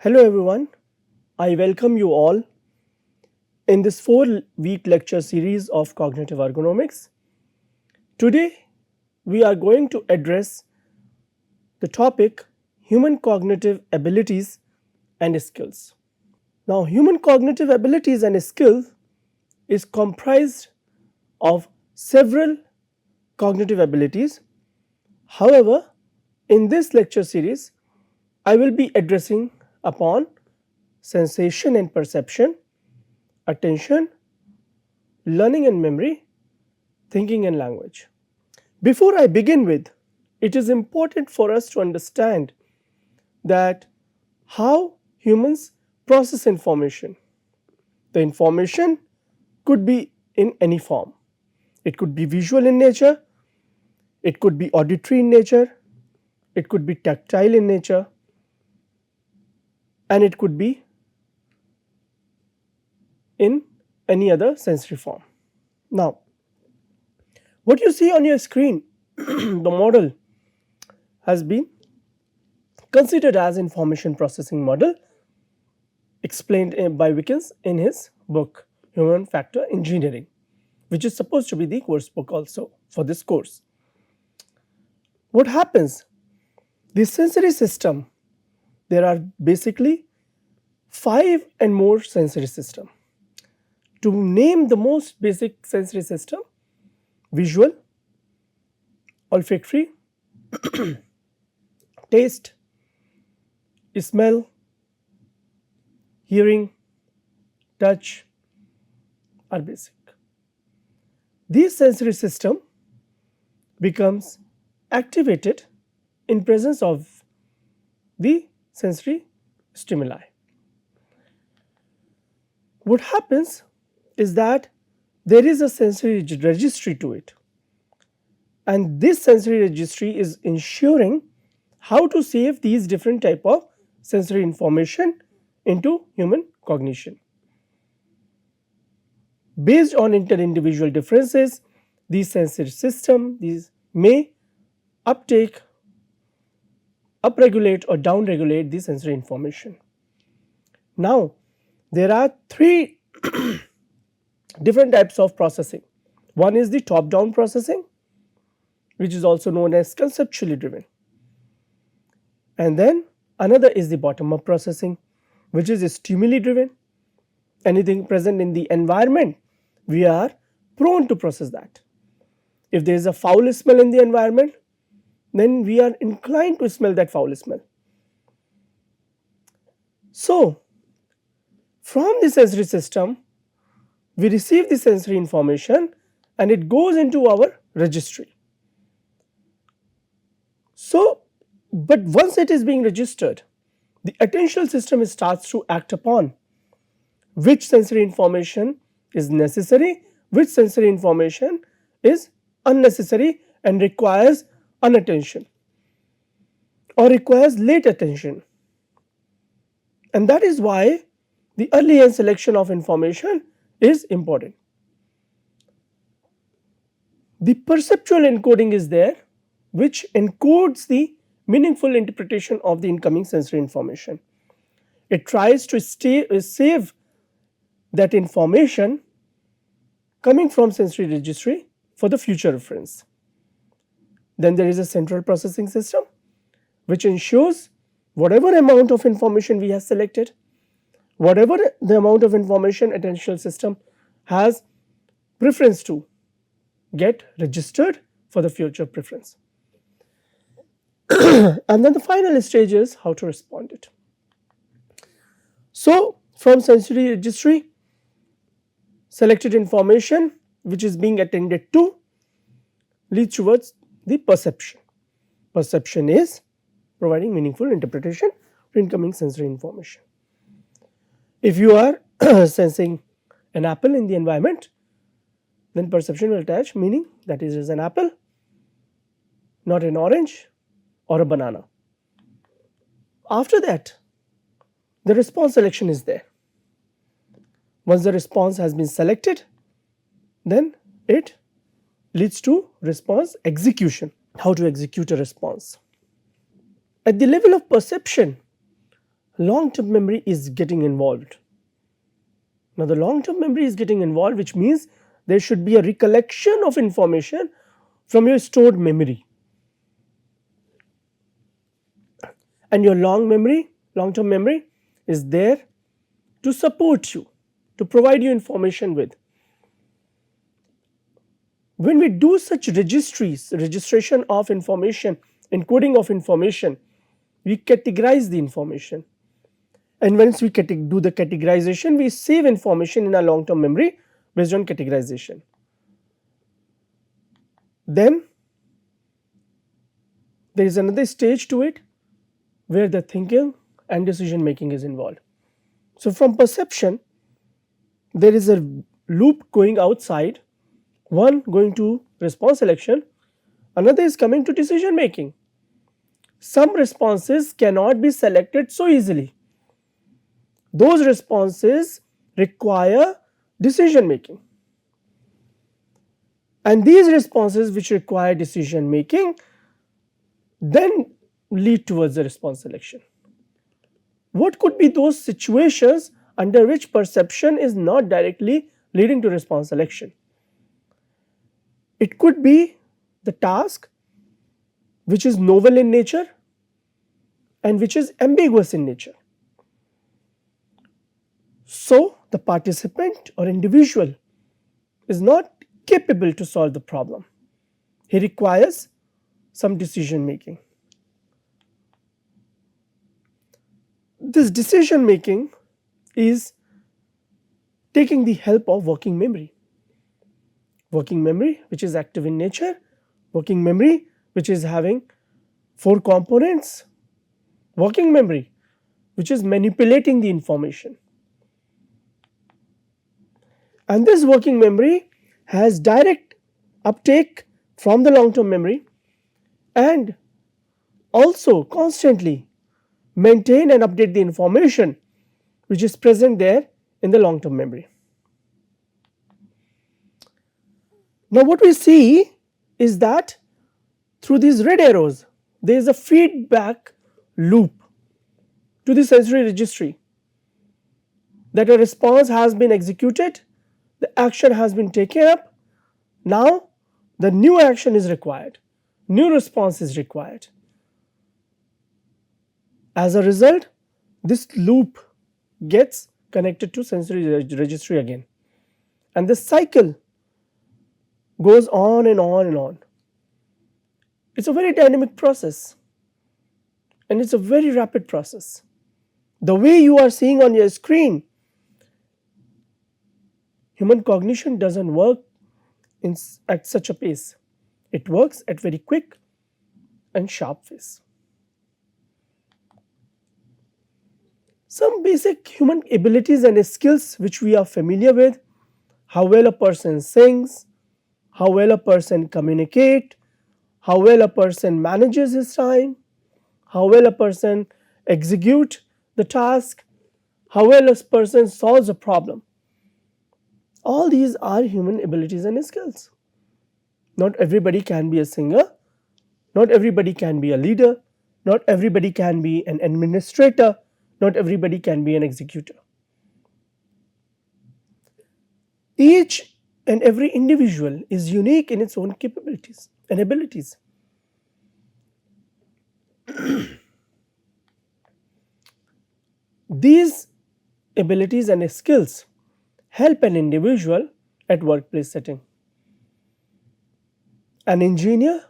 Hello everyone, I welcome you all in this 4-week lecture series of cognitive ergonomics. Today we are going to address the topic human cognitive abilities and skills. Now, human cognitive abilities and skills is comprised of several cognitive abilities. However, in this lecture series, I will be addressing upon sensation and perception, attention, learning and memory, thinking and language. Before I begin with, it is important for us to understand that how humans process information. The information could be in any form. It could be visual in nature, it could be auditory in nature, it could be tactile in nature, and it could be in any other sensory form. Now, what you see on your screen, the model has been considered as information processing model explained by Wickens in his book Human Factor Engineering, which is supposed to be the course book also for this course. What happens? The sensory system, there are basically 5 and more sensory system. To name the most basic sensory system: visual, olfactory, taste, smell, hearing, touch are basic. This sensory system becomes activated in presence of the sensory stimuli. What happens is that there is a sensory registry to it, and this sensory registry is ensuring how to save these different type of sensory information into human cognition. Based on inter-individual differences, these sensory system may uptake, upregulate or downregulate the sensory information. Now, there are 3 different types of processing. One is the top-down processing, which is also known as conceptually driven, and then another is the bottom-up processing, which is stimuli driven. Anything present in the environment, we are prone to process that. If there is a foul smell in the environment, then we are inclined to smell that foul smell. So, from the sensory system, we receive the sensory information and it goes into our registry. So, but once it is being registered, the attentional system starts to act upon which sensory information is necessary, which sensory information is unnecessary and requires unattention or requires late attention. And that is why the early hand selection of information is important. The perceptual encoding is there, which encodes the meaningful interpretation of the incoming sensory information. It tries to save that information coming from sensory registry for the future reference. Then there is a central processing system, which ensures whatever amount of information we have selected, whatever the amount of information attentional system has preference to, get registered for the future preference. And then the final stage is how to respond it. So, from sensory registry, selected information which is being attended to leads towards the perception. Perception is providing meaningful interpretation to incoming sensory information. If you are sensing an apple in the environment, then perception will attach meaning that it is an apple, not an orange or a banana. After that, the response selection is there. Once the response has been selected, then it leads to response execution. How to execute a response. At the level of perception, long-term memory is getting involved. Now the long-term memory is getting involved, which means there should be a recollection of information from your stored memory. And your long-term memory is there to support you, to provide you information with. When we do such registration of information, encoding of information, we categorize the information. And once we do the categorization, we save information in our long-term memory based on categorization. Then there is another stage to it where the thinking and decision making is involved. So from perception, there is a loop going outside, one going to response selection, another is coming to decision making. Some responses cannot be selected so easily. Those responses require decision making. And these responses which require decision making then lead towards the response selection. What could be those situations under which perception is not directly leading to response selection? It could be the task which is novel in nature and which is ambiguous in nature. So the participant or individual is not capable to solve the problem. He requires some decision making. This decision making is taking the help of working memory. Working memory which is active in nature, working memory which is having 4 components, working memory which is manipulating the information. And this working memory has direct uptake from the long-term memory and also constantly maintain and update the information which is present there in the long-term memory. Now what we see is that through these red arrows there is a feedback loop to the sensory registry, that a response has been executed, the action has been taken up, now the new action is required, new response is required. As a result, this loop gets connected to sensory registry again, and this cycle goes on and on and on. It's a very dynamic process and it's a very rapid process. The way you are seeing on your screen, human cognition doesn't work at such a pace. It works at very quick and sharp pace. Some basic human abilities and skills which we are familiar with: how well a person sings, how well a person communicates, how well a person manages his time, how well a person executes the task, how well a person solves a problem. All these are human abilities and skills. Not everybody can be a singer, not everybody can be a leader, not everybody can be an administrator, not everybody can be an executor. Each and every individual is unique in its own capabilities and abilities. These abilities and skills help an individual at workplace setting. An engineer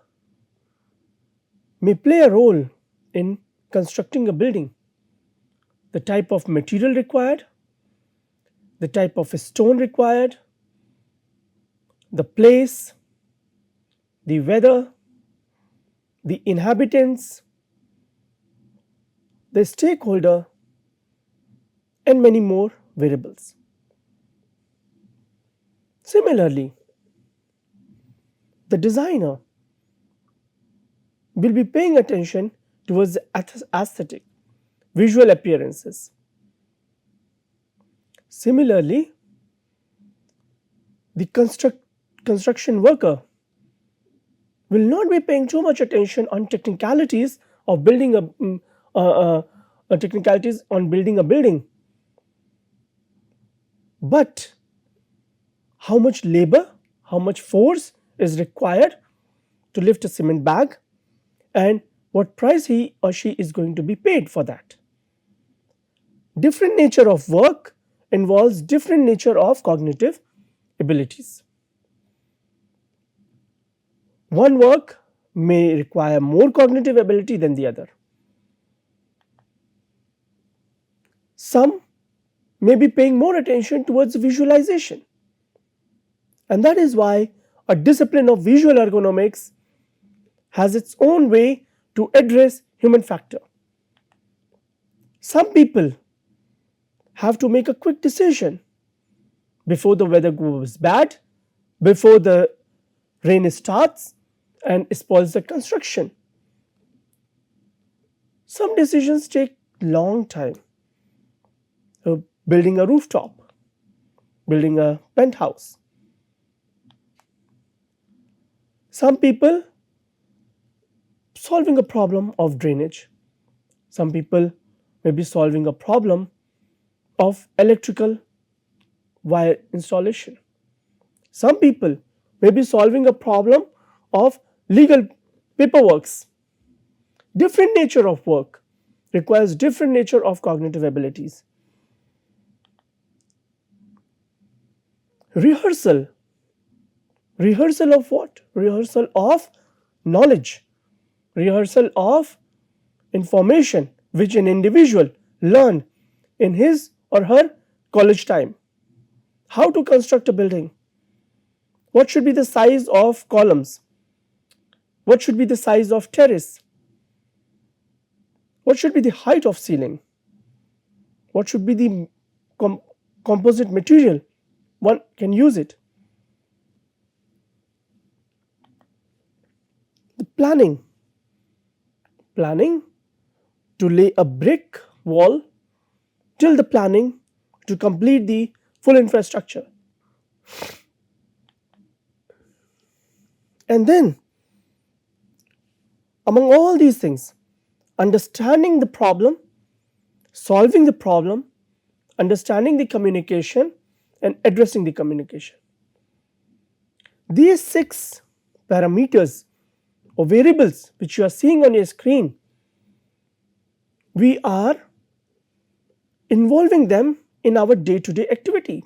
may play a role in constructing a building. The type of material required, the type of stone required, the place, the weather, the inhabitants, the stakeholder, and many more variables. Similarly, the designer will be paying attention towards the aesthetic, visual appearances. Similarly, the construction worker will not be paying too much attention on technicalities of building a technicalities on building a building. But how much labor, how much force is required to lift a cement bag, and what price he or she is going to be paid for that. Different nature of work involves different nature of cognitive abilities. One work may require more cognitive ability than the other. Some may be paying more attention towards visualization, and that is why a discipline of visual ergonomics has its own way to address human factor. Some people have to make a quick decision before the weather goes bad, before the rain starts and spoils the construction. Some decisions take long time. Building a rooftop, building a penthouse. Some people solving a problem of drainage. Some people may be solving a problem of electrical wire installation. Some people may be solving a problem of legal paperworks. Different nature of work requires different nature of cognitive abilities. Rehearsal. Rehearsal of what? Rehearsal of knowledge. Rehearsal of information which an individual learned in his or her college time. How to construct a building. What should be the size of columns? What should be the size of terrace? What should be the height of ceiling? What should be the composite material one can use it? The planning. Planning to lay a brick wall till the planning to complete the full infrastructure. And then, among all these things, understanding the problem, solving the problem, understanding the communication, and addressing the communication. These 6 parameters or variables which you are seeing on your screen, we are involving them in our day-to-day activity.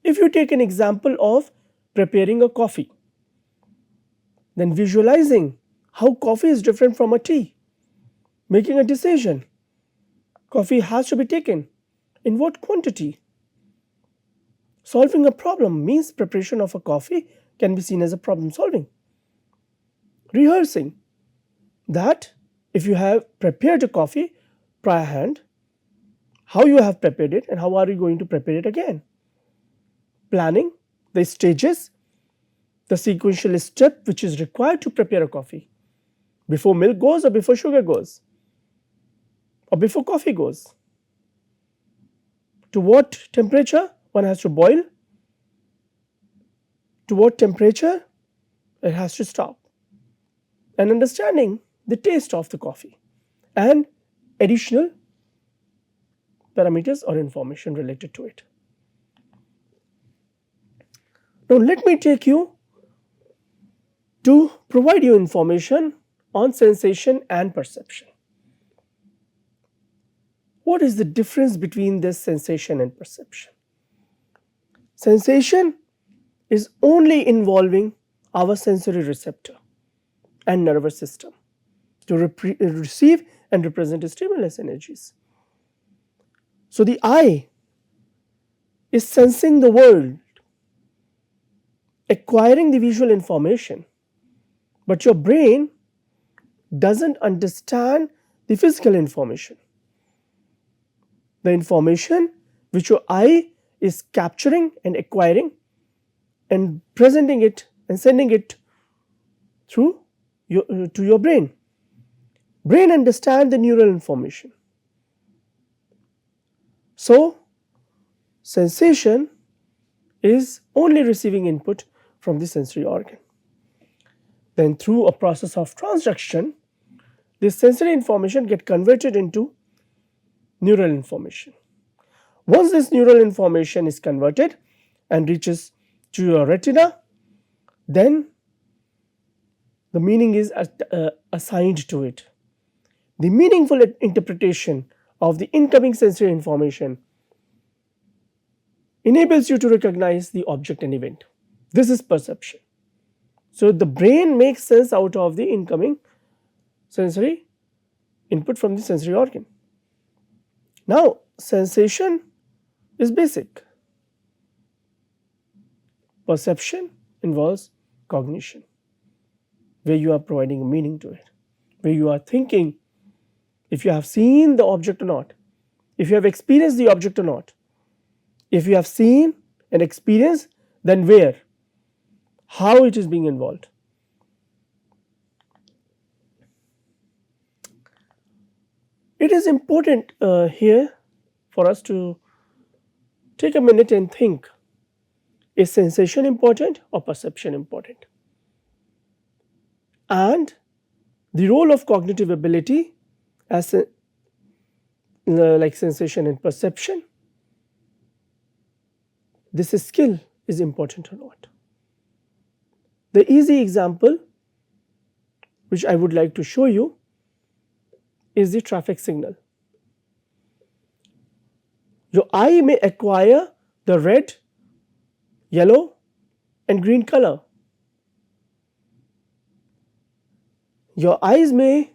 If you take an example of preparing a coffee, then visualizing how coffee is different from a tea, making a decision, coffee has to be taken in what quantity. Solving a problem means preparation of a coffee can be seen as a problem solving. Rehearsing that if you have prepared a coffee prior hand, how you have prepared it and how are you going to prepare it again. Planning the stages, the sequential step which is required to prepare a coffee. Before milk goes or before sugar goes or before coffee goes. To what temperature one has to boil, to what temperature it has to stop, and understanding the taste of the coffee and additional parameters or information related to it. Now let me take you to provide you information on sensation and perception. What is the difference between this sensation and perception? Sensation is only involving our sensory receptor and nervous system to receive and represent stimulus energies. So the eye is sensing the world, acquiring the visual information, but your brain doesn't understand the physical information. The information which your eye is capturing and acquiring and presenting it and sending it through to your brain. Brain understands the neural information. So, sensation is only receiving input from the sensory organ. Then through a process of transduction, this sensory information get converted into neural information. Once this neural information is converted and reaches to your retina, then the meaning is assigned to it. The meaningful interpretation of the incoming sensory information enables you to recognize the object and event. This is perception. So the brain makes sense out of the incoming sensory input from the sensory organ. Now, sensation is basic. Perception involves cognition, where you are providing a meaning to it, where you are thinking if you have seen the object or not, if you have experienced the object or not. If you have seen and experienced, then where, how it is being involved. It is important here for us to take a minute and think, is sensation important or perception important? And the role of cognitive ability as like sensation and perception, this skill is important or not. The easy example which I would like to show you is the traffic signal. Your eye may acquire the red, yellow and green color. Your eyes may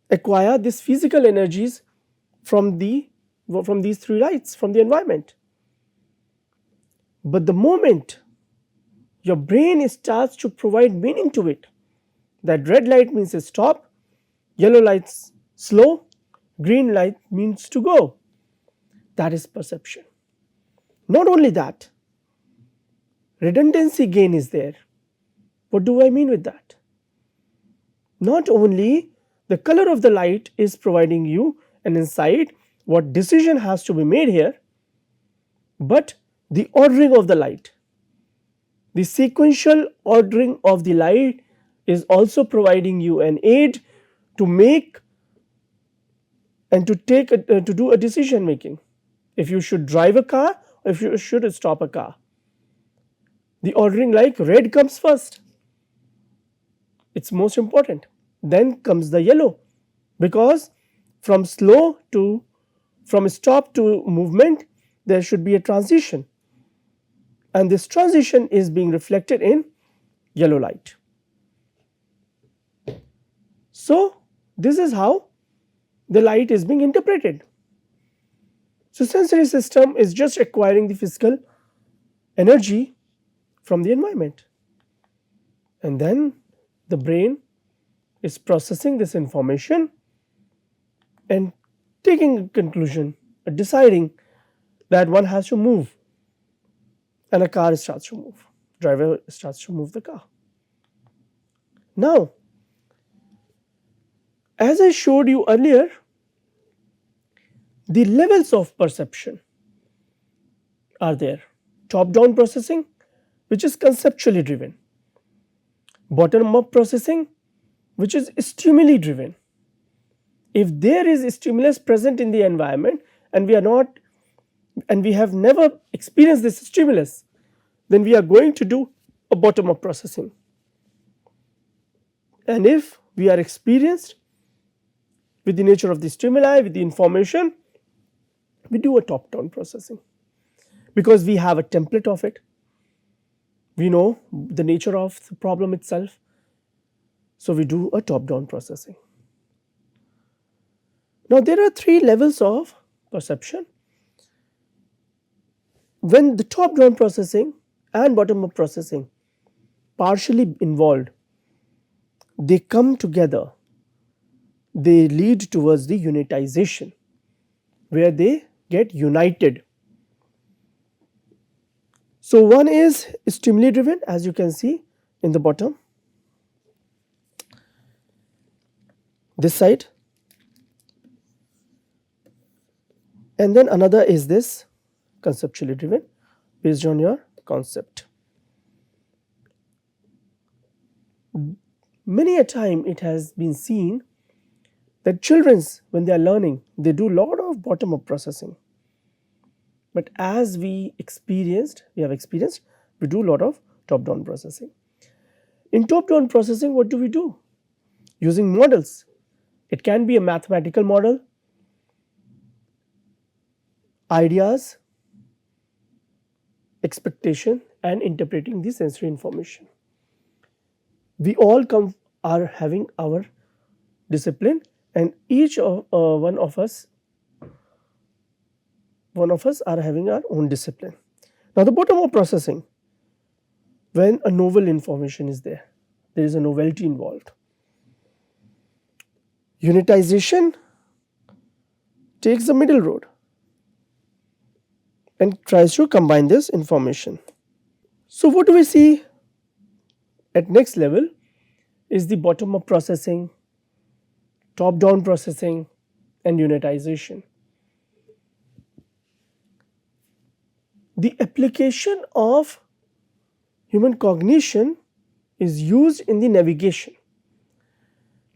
acquire these physical energies from these three lights from the environment. But the moment your brain starts to provide meaning to it, that red light means stop, yellow lights slow, green light means to go. That is perception. Not only that, redundancy gain is there. What do I mean with that? Not only the color of the light is providing you an insight what decision has to be made here, but the ordering of the light, the sequential ordering of the light is also providing you an aid to make and to take to do a decision making. If you should drive a car or if you should stop a car, the ordering like red comes first, it's most important. Then comes the yellow, because from stop to movement there should be a transition, and this transition is being reflected in yellow light. So this is how the light is being interpreted. So sensory system is just acquiring the physical energy from the environment, and then the brain is processing this information and taking a conclusion, deciding that one has to move, and a car starts to move, driver starts to move the car. Now, as I showed you earlier, the levels of perception are there. Top-down processing, which is conceptually driven. Bottom-up processing, which is stimuli driven. If there is a stimulus present in the environment and we have never experienced this stimulus, then we are going to do a bottom-up processing. And if we are experienced with the nature of the stimuli, with the information, we do a top-down processing, because we have a template of it. We know the nature of the problem itself, so we do a top-down processing. Now there are three levels of perception. When the top-down processing and bottom-up processing partially involved, they come together, they lead towards the unitization, where they get united. So one is stimuli driven, as you can see in the bottom, this side, and then another is this conceptually driven, based on your concept. Many a time it has been seen that children, when they are learning, they do a lot of bottom up processing. But as we have experienced, we do a lot of top down processing. In top down processing, what do we do? Using models. It can be a mathematical model, ideas, expectation, and interpreting the sensory information. We all are having our discipline, and each of one of us are having our own discipline. Now, the bottom up processing, when a novel information is there is a novelty involved. Unitization takes the middle road and tries to combine this information. So what do we see at next level is the bottom up processing, top down processing, and unitization. The application of human cognition is used in the navigation.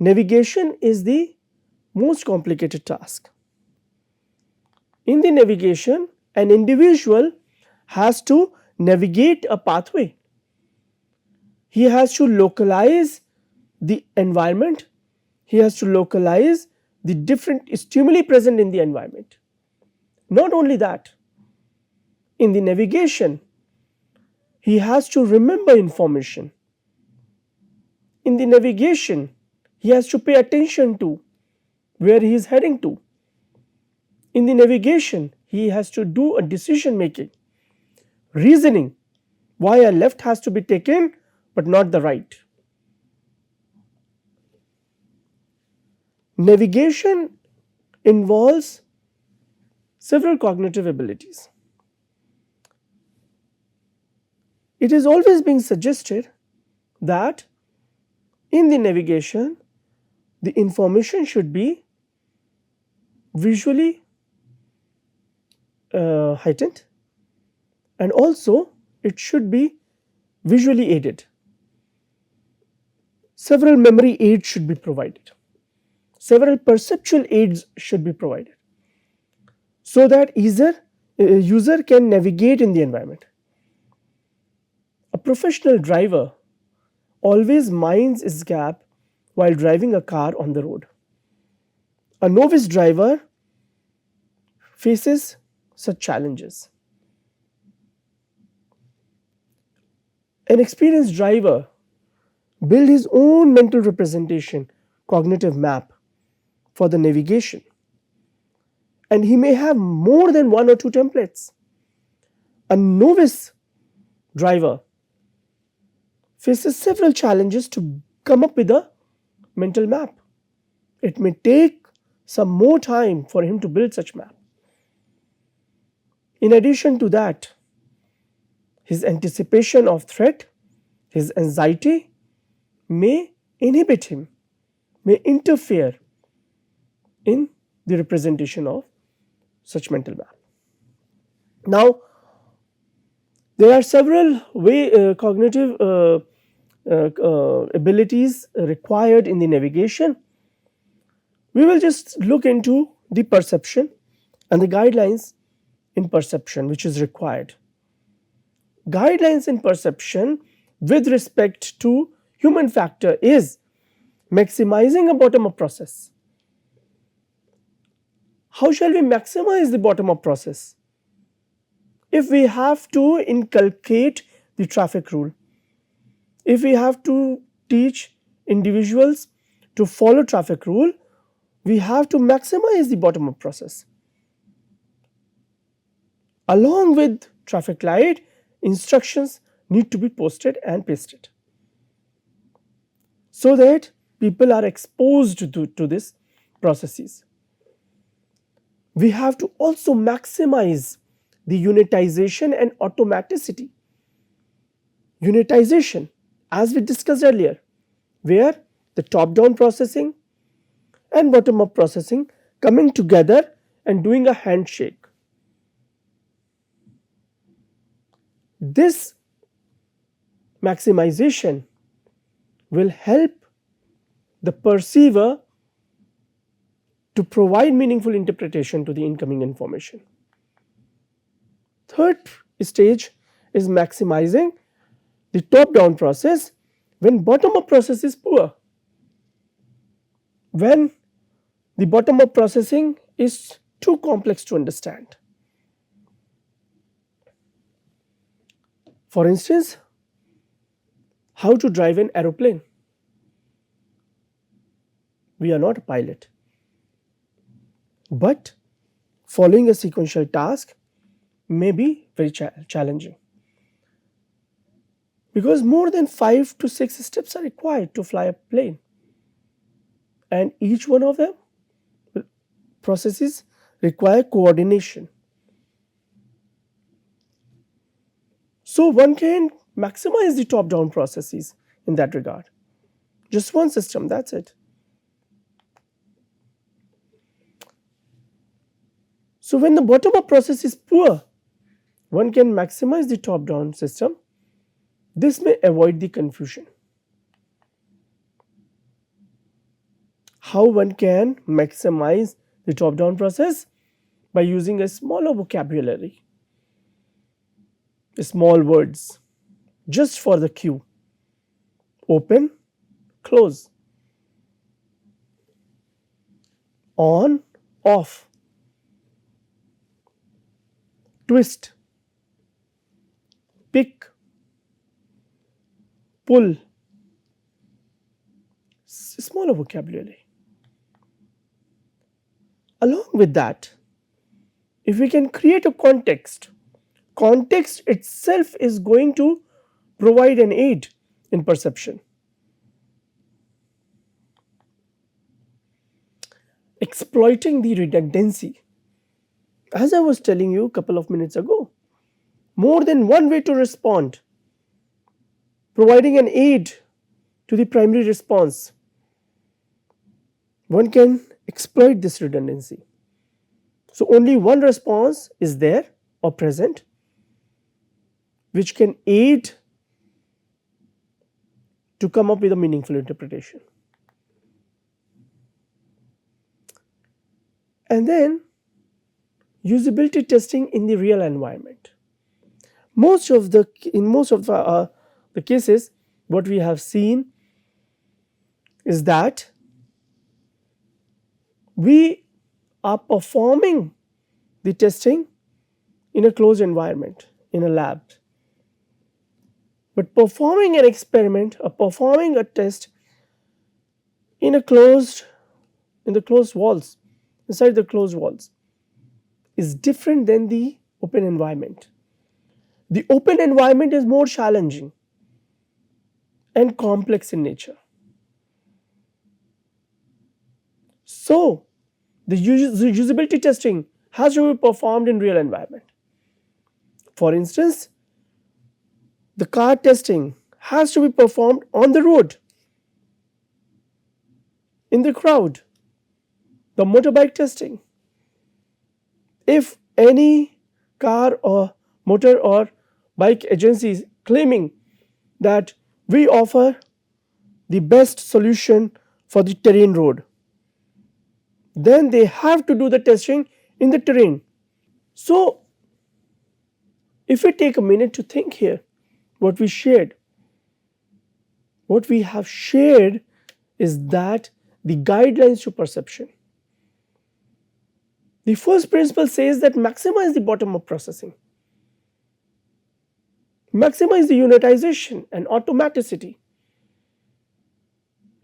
Navigation is the most complicated task. In the navigation, an individual has to navigate a pathway. He has to localize the environment. He has to localize the different stimuli present in the environment. Not only that, in the navigation, he has to remember information. In the navigation, he has to pay attention to where he is heading to. In the navigation, he has to do a decision making, reasoning why a left has to be taken but not the right. Navigation involves several cognitive abilities. It is always being suggested that in the navigation, the information should be visually heightened, and also it should be visually aided. Several memory aids should be provided. Several perceptual aids should be provided so that user can navigate in the environment. A professional driver always minds his gap while driving a car on the road. A novice driver faces such challenges. An experienced driver builds his own mental representation, cognitive map for the navigation, and he may have more than one or two templates. A novice driver faces several challenges to come up with a mental map. It may take some more time for him to build such map. In addition to that, his anticipation of threat, his anxiety may inhibit him, may interfere in the representation of such mental map. Now, there are several cognitive abilities required in the navigation. We will just look into the perception and the guidelines in perception which is required. Guidelines in perception with respect to human factor is maximizing a bottom-up process. How shall we maximize the bottom-up process? If we have to inculcate the traffic rule, if we have to teach individuals to follow traffic rule, we have to maximize the bottom-up process. Along with traffic light, instructions need to be posted and pasted so that people are exposed to these processes. We have to also maximize the unitization and automaticity. Unitization, as we discussed earlier, where the top-down processing and bottom-up processing coming together and doing a handshake. This maximization will help the perceiver to provide meaningful interpretation to the incoming information. Third stage is maximizing the top-down process when bottom-up process is poor. When the bottom-up processing is too complex to understand. For instance, how to drive an aeroplane. We are not a pilot, but following a sequential task may be very challenging, because more than 5 to 6 steps are required to fly a plane, and each one of them processes require coordination. So one can maximize the top-down processes in that regard. Just one system, that's it. So when the bottom-up process is poor, one can maximize the top-down system. This may avoid the confusion. How one can maximize the top-down process? By using a smaller vocabulary, small words, just for the cue. Open, close, on, off, twist, pick, pull, smaller vocabulary. Along with that, if we can create a context, context itself is going to provide an aid in perception. Exploiting the redundancy. As I was telling you a couple of minutes ago, more than one way to respond, providing an aid to the primary response. One can exploit this redundancy. So only one response is there or present, which can aid to come up with a meaningful interpretation. And then usability testing in the real environment. In most of the cases, what we have seen is that we are performing the testing in a closed environment, in a lab. But performing an experiment or performing a test in the closed walls, inside the closed walls, is different than the open environment. The open environment is more challenging and complex in nature. So, the usability testing has to be performed in real environment. For instance, the car testing has to be performed on the road, in the crowd. The motorbike testing, if any car or motor or bike agency is claiming that we offer the best solution for the terrain road, then they have to do the testing in the terrain. So, if we take a minute to think here, what we have shared is that the guidelines to perception. The first principle says that maximize the bottom-up processing, maximize the unitization and automaticity.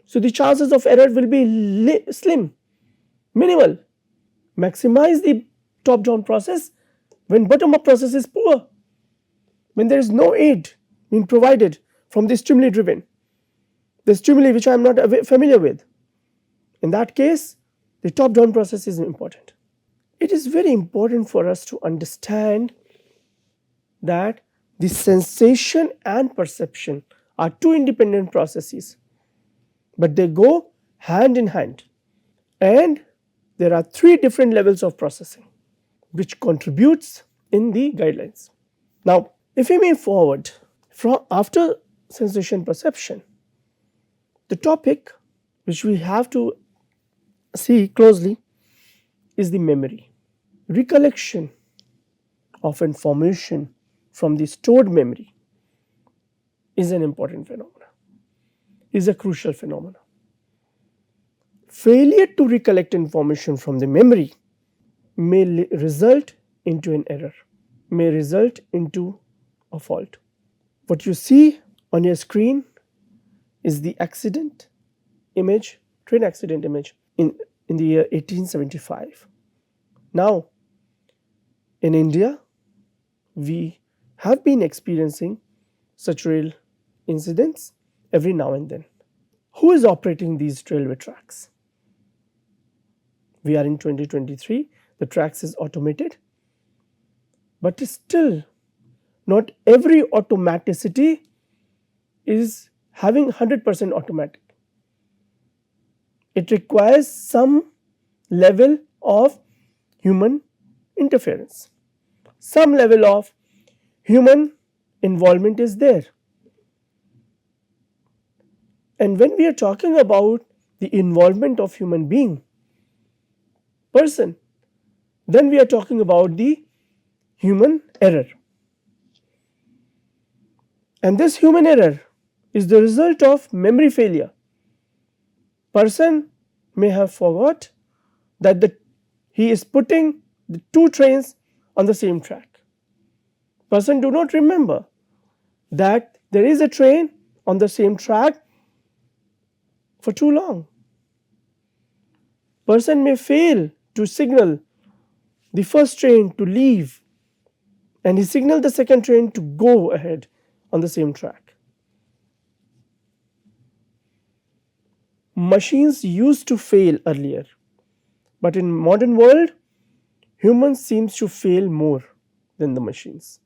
So the chances of error will be slim, minimal. Maximize the top-down process when bottom-up process is poor, when there is no aid being provided from the stimuli driven, the stimuli which I am not familiar with. In that case, the top-down process is important. It is very important for us to understand that the sensation and perception are two independent processes, but they go hand in hand. And there are three different levels of processing which contributes in the guidelines. Now, if we move forward from after sensation perception, the topic which we have to see closely is the memory. Recollection of information from the stored memory is an important phenomenon, is a crucial phenomenon. Failure to recollect information from the memory may result into an error, may result into a fault. What you see on your screen is the accident image, train accident image in the year 1875. Now, in India, we have been experiencing such rail incidents every now and then. Who is operating these railway tracks? We are in 2023, the tracks is automated, but still not every automaticity is having 100% automatic. It requires some level of human interference, some level of human involvement is there. And when we are talking about the involvement of human being, person, then we are talking about the human error. And this human error is the result of memory failure. Person may have forgot that he is putting the two trains on the same track. Person do not remember that there is a train on the same track for too long. Person may fail to signal the first train to leave and he signaled the second train to go ahead on the same track. Machines used to fail earlier, but in modern world, humans seems to fail more than the machines.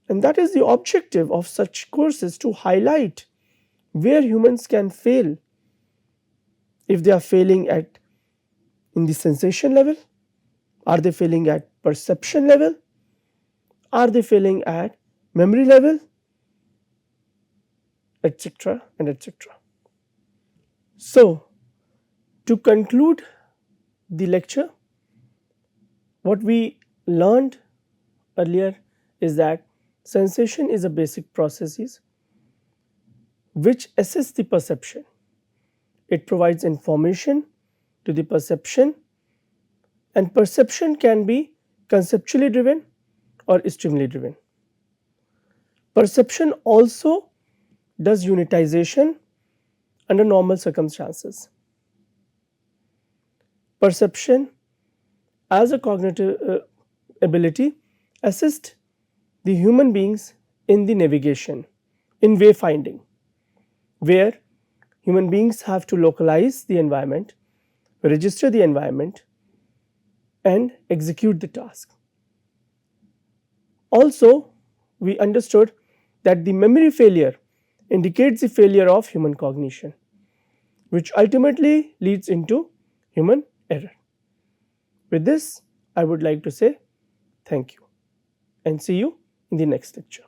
And that is the objective of such courses, to highlight where humans can fail. If they are failing in the sensation level, are they failing at perception level, are they failing at memory level, etc. and etc. So, to conclude the lecture, what we learned earlier is that sensation is a basic process which assess the perception. It provides information to the perception, and perception can be conceptually driven or stimuli driven. Perception also does unitization under normal circumstances. Perception as a cognitive ability assists the human beings in the navigation, in wayfinding, where human beings have to localize the environment, register the environment, and execute the task. Also, we understood that the memory failure indicates the failure of human cognition, which ultimately leads into human error. With this, I would like to say thank you and see you in the next lecture.